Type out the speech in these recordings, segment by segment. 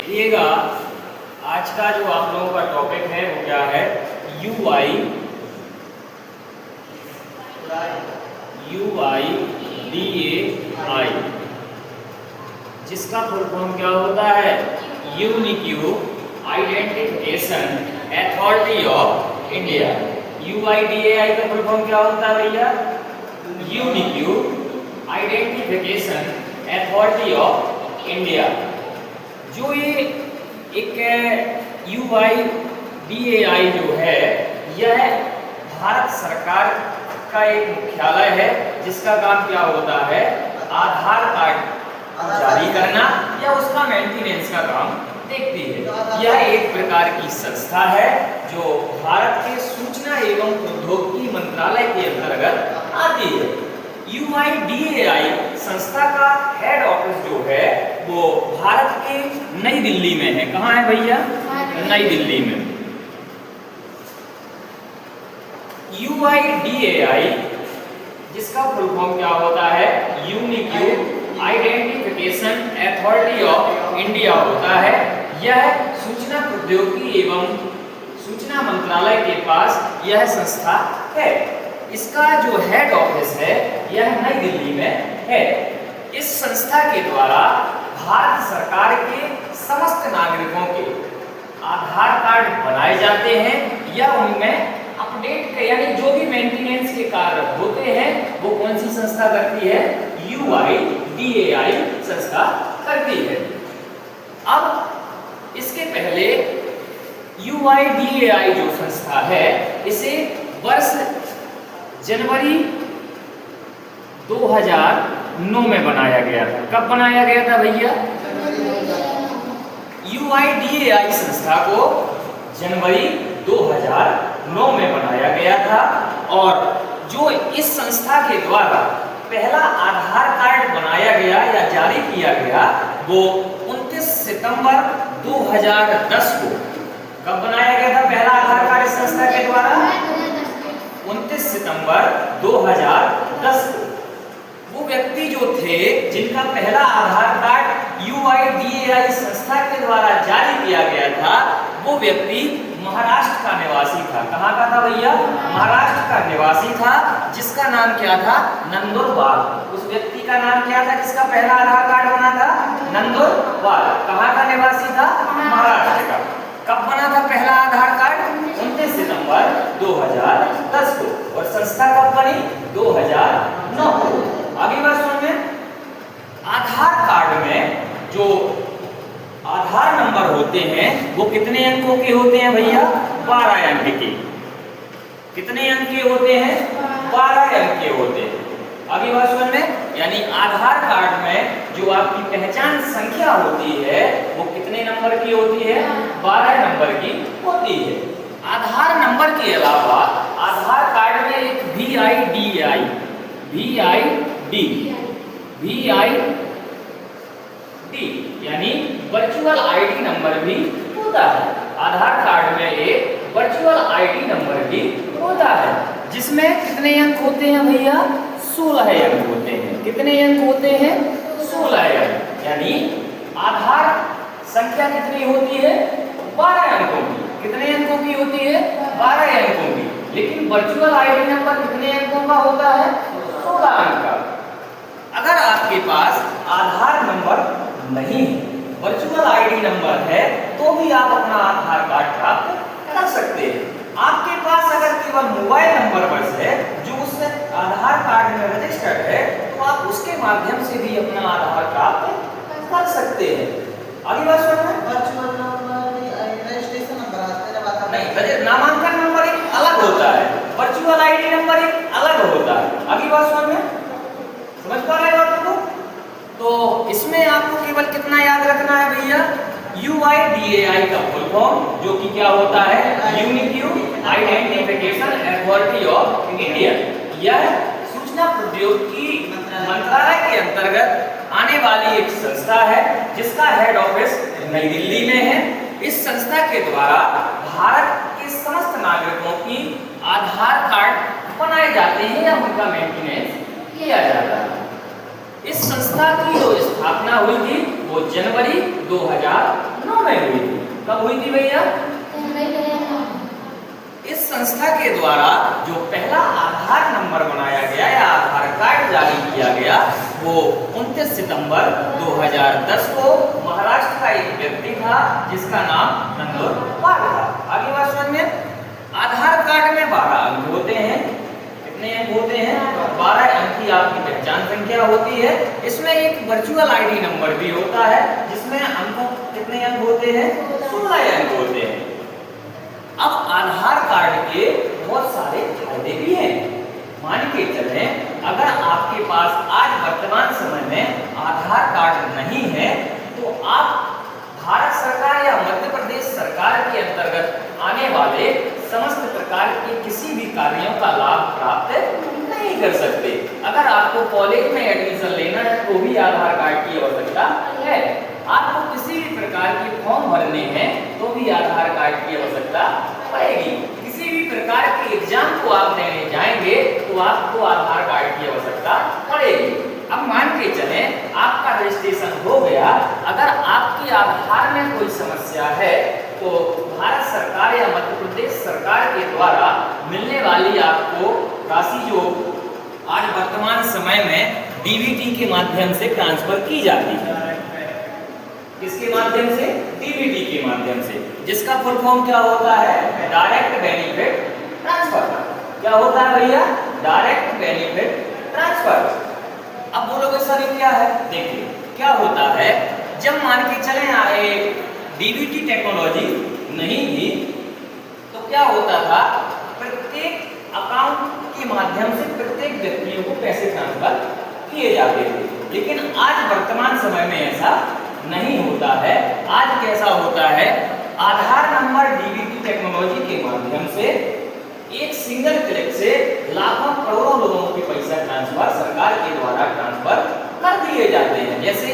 देखिएगा, आज का जो आप लोगों का टॉपिक है वो क्या है? UIDAI, जिसका फुल फॉर्म क्या होता है? Unique identification authority of India. UIDAI का फुल फॉर्म क्या होता है भैया? Unique identification authority of India. जो ये एक UIDAI जो है, यह भारत सरकार का एक मुख्यालय है, जिसका काम क्या होता है? आधार कार्ड जारी करना या उसका मेंटेनेंस का काम देखती है। यह एक प्रकार की संस्था है जो भारत के सूचना एवं प्रौद्योगिकी मंत्रालय के अंतर्गत आती है। UIDAI संस्था का हेड ऑफिस जो है वो भारत के नई दिल्ली में है। कहाँ है भैया? नई दिल्ली में। UIDAI जिसका फुल फॉर्म क्या होता है? Unique identification authority of India होता है। यह सूचना प्रौद्योगिकी एवं सूचना मंत्रालय के पास यह संस्था है। इसका जो हेड ऑफिस है यह नई दिल्ली में है। इस संस्था के द्वारा भारत सरकार के समस्त नागरिकों के आधार कार्ड बनाए जाते हैं या उनमें अपडेट यानी जो भी मेंटेनेंस के कार्य होते हैं वो कौन सी संस्था करती है? UIDAI संस्था करती है। अब इसके पहले UIDAI जो संस्था है इसे वर्ष जनवरी 2009 में बनाया गया था। कब बनाया गया था भैया? UIDAI संस्था को जनवरी 2009 में बनाया गया था और जो इस संस्था के द्वारा पहला आधार कार्ड बनाया गया या जारी किया गया वो 29 सितंबर 2010 को। कब बनाया गया था पहला आधार कार्ड इस संस्था के द्वारा? 29 सितंबर 2010 को। वो व्यक्ति जो थे जिनका पहला आधार कार्ड UIDAI संस्था के द्वारा जारी किया गया था वो व्यक्ति महाराष्ट्र का निवासी था। कहाँ का था भैया? महाराष्ट्र का निवासी था, जिसका नाम क्या था? नंदुरबार। उस व्यक्ति का नाम क्या था जिसका पहला आधार कार्ड बना था? नंदुरबार। कहाँ का निवासी था? महाराष्ट्र का। कब बना था पहला आधार कार्ड? 29 सितंबर 2010 को। और संस्था कब बनी? 2009 को। आगे बात सुनिए। आधार कार्ड में जो आधार नंबर होते हैं वो कितने अंकों के होते हैं भैया? 12 अंक के। कितने अंक के होते हैं? 12 अंक के होते हैं। आगे बात सुनिए। यानी आधार कार्ड में जो आपकी पहचान संख्या होती है वो कितने नंबर की होती है? 12 नंबर की होती है। आधार नंबर के अलावा आधार कार्ड में एक VID यानी वर्चुअल आईडी नंबर भी होता है। आधार कार्ड में एक वर्चुअल आईडी नंबर भी होता है, जिसमें कितने अंक होते हैं भैया? 16 अंक होते हैं। कितने अंक होते हैं? 16 अंक। यानी आधार संख्या कितनी होती है? 12 अंकों की। कितने अंकों की होती है? 12 अंकों की। लेकिन वर्चुअल आईडी नंबर कितने अंकों का होता है? 16 अंक का। अगर आपके पास आधार नंबर नहीं है, वर्चुअल आईडी नंबर है, तो भी आप अपना आधार कार्ड प्राप्त कर सकते हैं। आपके पास अगर केवल मोबाइल नंबर बस है जो उस आधार कार्ड में रजिस्टर्ड है, तो आप उसके माध्यम से भी अपना आधार प्राप्त कर सकते हैं। अगली बात सुनिए। वर्चुअल नंबर रजिस्ट्रेशन नंबर नहीं, नामांकन नंबर एक अलग होता है, वर्चुअल आईडी नंबर एक अलग होता है। अगली बात सुनिए। समझ पा रहे हैं आप लोग? तो इसमें आपको केवल कितना याद रखना है भैया? UIDAI का फुल फॉर्म जो कि क्या होता है? Unique identification authority of India. यह सूचना प्रौद्योगिकी मंत्रालय के अंतर्गत आने वाली एक संस्था है जिसका हेड ऑफिस नई दिल्ली में है। इस संस्था के द्वारा भारत के समस्त नागरिकों की आधार कार्ड बनाए जाते हैं या उनका मेंटेनेंस किया जाता है। इस संस्था की जो स्थापना हुई थी वो जनवरी 2009 9 में हुई थी। कब हुई थी भैया? इस संस्था के द्वारा जो पहला आधार नंबर बनाया गया या आधार कार्ड जारी किया गया वो 29 सितंबर 2010 को महाराष्ट्र का एक व्यक्ति था जिसका नाम नंदोरपाल था। आगे बात समझ में? आधार कार्ड में 12 अंक होते हैं। कितने अंक होते हैं? 12 अंक की आपकी पहचान संख्या होती है। इसमें एक वर्चुअल आईडी नंबर भी होता है जिसमें अंकों कितने अंक होते हैं? 16 अंक होते हैं। अब आधार कार्ड के बहुत सारे फायदे भी हैं। मान के चलें अगर आपके पास आज वर्तमान समय में आधार कार्ड नहीं है तो आप भारत सरकार या मध्य प्रदेश सरकार के अंतर्गत आने वाले समस्त प्रकार के किसी भी कार्यों का लाभ प्राप्त नहीं कर सकते। अगर आपको कॉलेज में एडमिशन लेना है तो भी आधार कार्ड की आवश्यकता है। आपको किसी भी प्रकार के फॉर्म भरने हैं तो भी आधार कार्ड की आवश्यकता पड़ेगी। किसी भी प्रकार के एग्जाम को आप देने जाएंगे तो आपको आधार कार्ड की आवश्यकता पड़ेगी। अब मान के चलें आपका रजिस्ट्रेशन हो गया, अगर आपके आधार में कोई समस्या है तो भारत सरकार या मध्य प्रदेश सरकार के द्वारा मिलने वाली आपको राशि जो आज वर्तमान समय में डीबीटी के माध्यम से ट्रांसफर की जाती है। किसके माध्यम से? डीबीटी के माध्यम से, जिसका फुल फॉर्म क्या होता है? Direct benefit transfer. क्या होता है भैया? Direct benefit transfer. अब बोलोगे सर ये क्या है? देखिए क्या होता है, जब मान के चले आए डीबीटी टेक्नोलॉजी नहीं थी तो क्या होता था, प्रत्येक अकाउंट के माध्यम से प्रत्येक व्यक्तियों को पैसे ट्रांसफर किए जाते थे। लेकिन आज वर्तमान समय में ऐसा नहीं होता है। आज कैसा होता है, आधार नंबर डीबीटी टेक्नोलॉजी के माध्यम से एक सिंगल क्लिक से लाखों करोड़ों लोगों के पैसा ट्रांसफर सरकार के द्वारा ट्रांसफर कर दिए जाते हैं। जैसे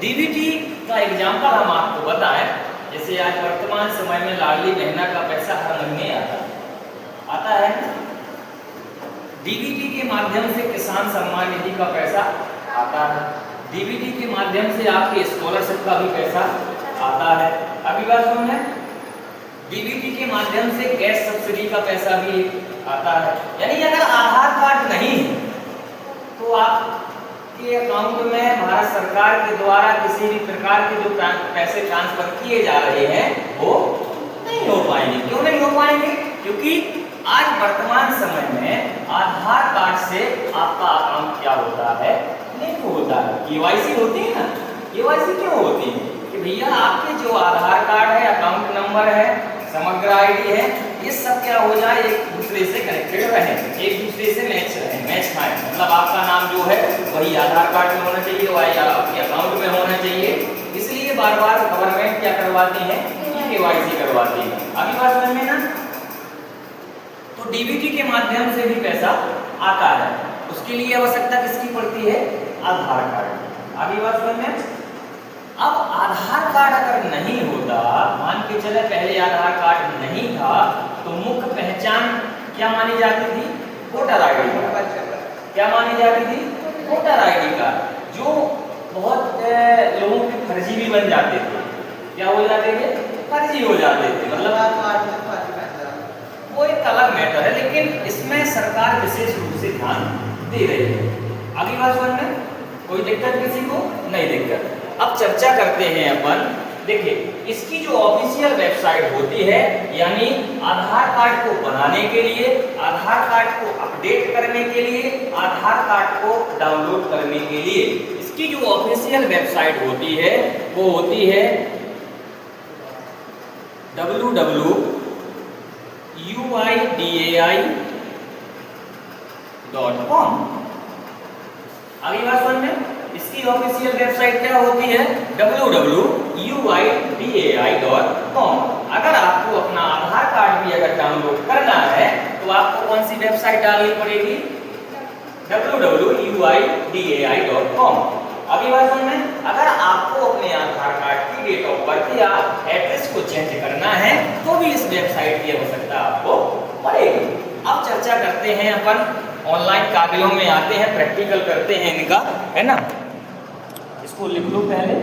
डीबीटी का एग्जाम्पल हम आपको बताएं, जैसे आज वर्तमान समय में लाडली बहना का पैसा हर महीने आता है। डीबीटी के माध्यम से किसान सम्मान निधि का पैसा आता है। डीबीटी के माध्यम से आपके स्कॉलरशिप का भी पैसा आता है। अभी बात सुनिए, डीबीटी के माध्यम से गैस सब्सिडी का पैसा भी आता है। यानी अगर आधार कार्ड नहीं है तो आपके अकाउंट में भारत सरकार के द्वारा किसी भी प्रकार के जो पैसे ट्रांसफर किए जा रहे हैं वो नहीं हो पाएंगे। क्यों नहीं हो पाएंगे? क्योंकि आज वर्तमान समय में आधार कार्ड से आपका अकाउंट क्या होता है? लिंक होता है। केवाईसी होती है ना। केवाईसी क्यों होती है? कि भैया आपके जो आधार कार्ड है, अकाउंट नंबर है, समग्र आईडी है, ये सब क्या हो जाए, एक दूसरे से कनेक्टेड रहे, एक दूसरे से मैच खाए। मतलब आपका नाम जो है वही आधार कार्ड में होना चाहिए, वही आपके अकाउंट में होना चाहिए। इसलिए बार बार गवर्नमेंट क्या करवाती है? केवाईसी करवाती है। अभी बात समझ में ना? तो डीबीटी के माध्यम से भी पैसा आता है। उसके लिए आवश्यकता किसकी पड़ती है? आधार कार्ड। आगे बात समझ में? अब आधार कार्ड अगर नहीं होता, मान के चले पहले आधार कार्ड नहीं था तो मुख्य पहचान क्या मानी जाती थी? वोटर आईडी का। क्या मानी जाती थी? वोटर आईडी का। जो बहुत लोगों के फर्जी भी बन जाते थे। क्या हो जाते थे? फर्जी हो जाते थे। मतलब वो एक अलग मैटर है, लेकिन इसमें सरकार विशेष रूप से ध्यान दे रही है। अगली बात समझ में? कोई दिक्कत किसी को? नहीं दिक्कत। अब चर्चा करते हैं अपन। देखिए इसकी जो ऑफिशियल वेबसाइट होती है, यानी आधार कार्ड को बनाने के लिए, आधार कार्ड को अपडेट करने के लिए, आधार कार्ड को डाउनलोड करने के लिए इसकी जो ऑफिशियल वेबसाइट होती है वो होती है www.uidai.com। अगली बात समझ में? इसकी ऑफिशियल वेबसाइट क्या होती है? www.uidai.com। अगर आपको अपना आधार कार्ड भी अगर डाउनलोड करना है तो आपको कौन सी वेबसाइट डालनी पड़ेगी? www.uidai.com। अगली बात समझ में? अगर आपको अपने आधार कार्ड की डेट ऑफ बर्थ या एड्रेस को चेंज करना है तो भी इस वेबसाइट की आवश्यकता आपको पड़ेगी। अब चर्चा करते हैं अपन, ऑनलाइन कागजों में आते हैं, प्रैक्टिकल करते हैं इनका, है ना। इसको लिख लो पहले।